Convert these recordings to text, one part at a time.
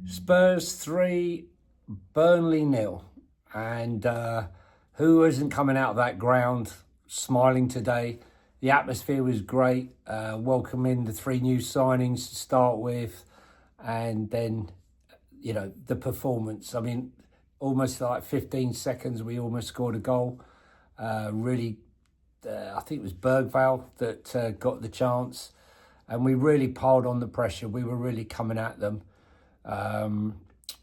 Spurs 3, Burnley nil. And who isn't coming out of that ground smiling today? The atmosphere was great, welcoming the three new signings to start with. And then, the performance. I mean, almost like 15 seconds, we almost scored a goal. I think it was Bergvall that got the chance. And we really piled on the pressure. We were really coming at them.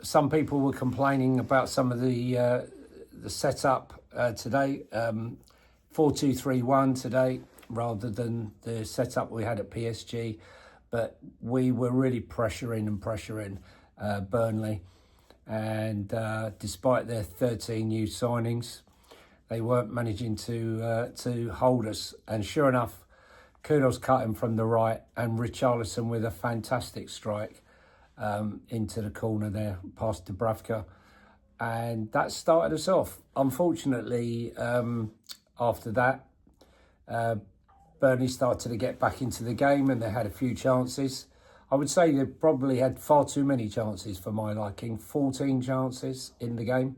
Some people were complaining about some of the setup today, 4-2-3-1 today, rather than the setup we had at PSG. But we were really pressuring Burnley. And despite their 13 new signings, they weren't managing to hold us. And sure enough, kudos cut him from the right, and Richarlison with a fantastic strike into the corner there, past Dubravka. And that started us off. Unfortunately, after that, Burnley started to get back into the game and they had a few chances. I would say they probably had far too many chances for my liking. 14 chances in the game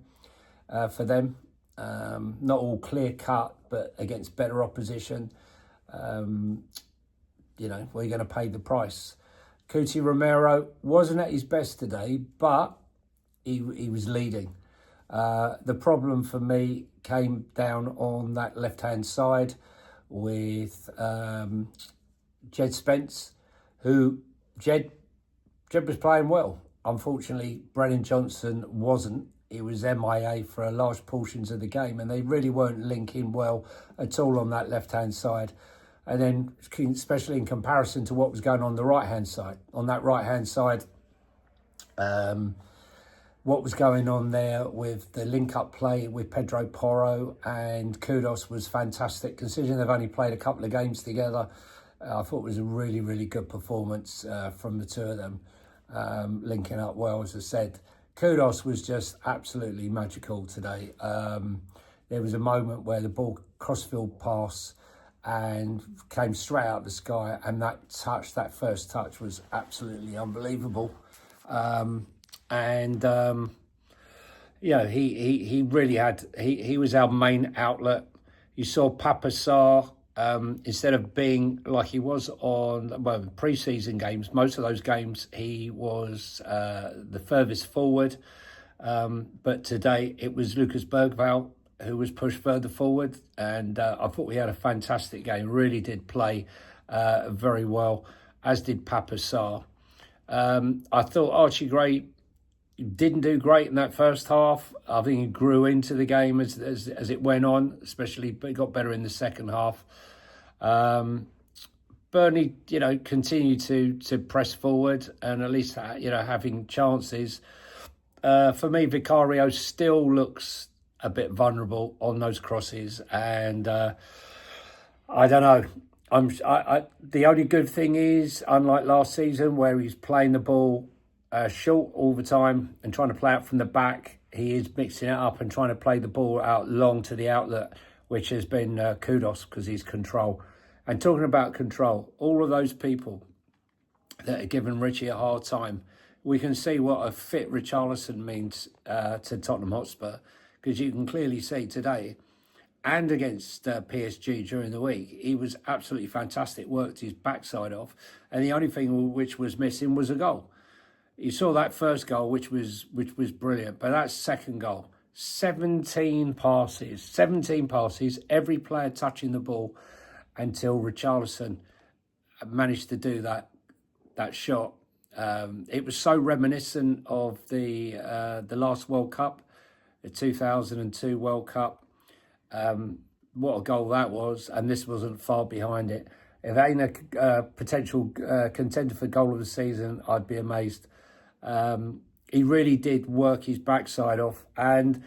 for them. Not all clear cut, but against better opposition. We're going to pay the price. Cuti Romero wasn't at his best today, but he was leading. The problem for me came down on that left-hand side with Jed Spence, who Jed was playing well. Unfortunately, Brennan Johnson wasn't. He was MIA for large portions of the game, and they really weren't linking well at all on that left-hand side. And then, especially in comparison to what was going on the right-hand side. On that right-hand side, what was going on there with the link-up play with Pedro Porro and Kudos was fantastic. Considering they've only played a couple of games together, I thought it was a really, really good performance from the two of them, linking up well, as I said. Kudos was just absolutely magical today. There was a moment where the ball crossfield pass and came straight out of the sky, and that first touch was absolutely unbelievable. He really had, he was our main outlet. You saw Papa Sarr, instead of being like he was on pre-season games, most of those games he was the furthest forward. But today it was Lucas Bergvall who was pushed further forward, and I thought we had a fantastic game. Really did play very well, as did Papa Sarr. I thought Archie Gray didn't do great in that first half. I think he grew into the game as it went on, especially, but he got better in the second half. Burnley, continued to press forward and at least, having chances. For me, Vicario still looks a bit vulnerable on those crosses, and I don't know. The only good thing is, unlike last season where he's playing the ball short all the time and trying to play out from the back, he is mixing it up and trying to play the ball out long to the outlet, which has been kudos because he's control. And talking about control, all of those people that are giving Richie a hard time, we can see what a fit Richarlison means to Tottenham Hotspur, because you can clearly see today and against PSG during the week, he was absolutely fantastic, worked his backside off, and the only thing which was missing was a goal. You saw that first goal, which was brilliant, but that second goal, 17 passes, every player touching the ball until Richarlison managed to do that shot. It was so reminiscent of the last World Cup, the 2002 World Cup. What a goal that was, and this wasn't far behind it. If that ain't a potential contender for goal of the season, I'd be amazed. He really did work his backside off, and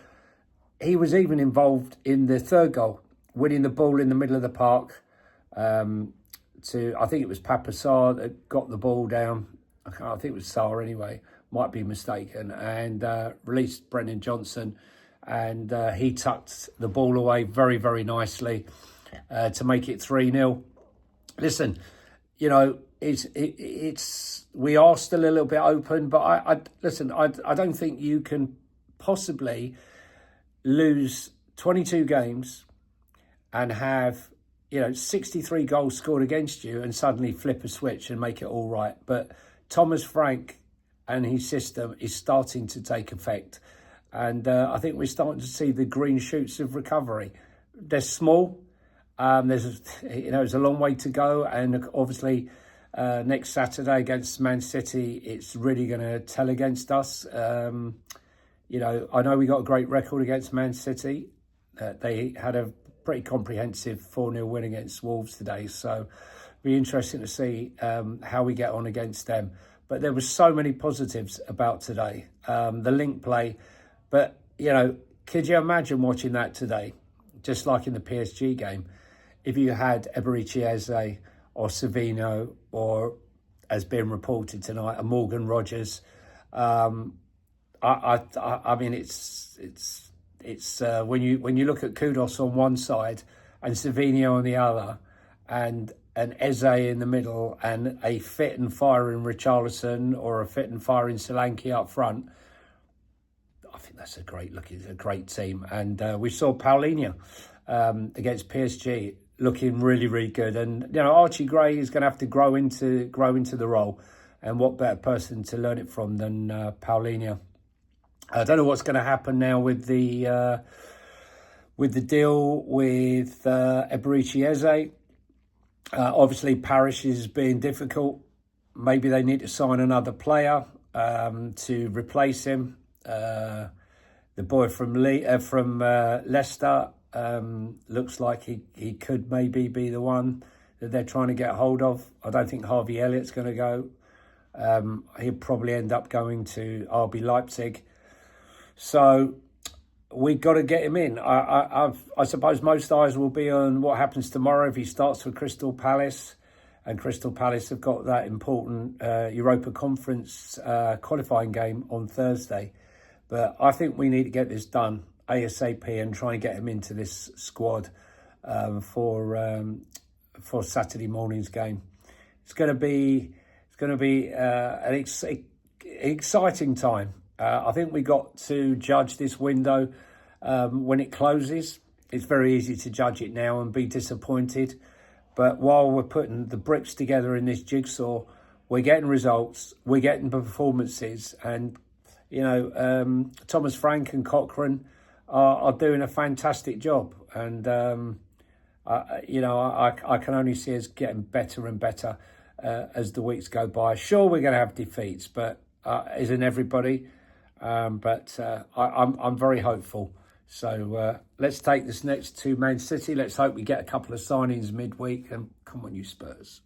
he was even involved in the third goal, winning the ball in the middle of the park I think it was Papa Sarr that got the ball down. I think it was Sarr anyway, might be mistaken, and released Brennan Johnson, and he tucked the ball away very, very nicely to make it 3-0. Listen, we are still a little bit open, but I don't think you can possibly lose 22 games and have 63 goals scored against you and suddenly flip a switch and make it all right. But Thomas Frank and his system is starting to take effect, and I think we're starting to see the green shoots of recovery. They're small. There's a long way to go, and obviously next Saturday against Man City, it's really going to tell against us. I know we got a great record against Man City. They had a pretty comprehensive 4-0 win against Wolves today, so it'll be interesting to see how we get on against them. But there were so many positives about today, the link play. But could you imagine watching that today, just like in the PSG game, if you had Eberechi Eze or Savino, or as being reported tonight, a Morgan Rogers? I mean, it's when you look at Kudos on one side and Savino on the other, and Eze in the middle, and a fit and firing Richarlison or a fit and firing Solanke up front. I think that's a great team. And we saw Paulinho against PSG looking really, really good. And Archie Gray is going to have to grow into the role, and what better person to learn it from than Paulinho. I don't know what's going to happen now with the deal with Eberechi Eze. Obviously, Parish is being difficult. Maybe they need to sign another player to replace him. The boy from Leicester looks like he could maybe be the one that they're trying to get hold of. I don't think Harvey Elliott's going to go. He'll probably end up going to RB Leipzig. So we've got to get him in. I suppose most eyes will be on what happens tomorrow if he starts for Crystal Palace. And Crystal Palace have got that important Europa Conference qualifying game on Thursday. But I think we need to get this done ASAP and try and get him into this squad for Saturday morning's game. It's going to be an exciting time. I think we got to judge this window when it closes. It's very easy to judge it now and be disappointed. But while we're putting the bricks together in this jigsaw, we're getting results, we're getting performances, and Thomas Frank and Cochrane are doing a fantastic job. And I can only see us getting better and better as the weeks go by. Sure, we're going to have defeats, but isn't everybody? I'm very hopeful. So let's take this next to Man City. Let's hope we get a couple of signings midweek, and come on, you Spurs.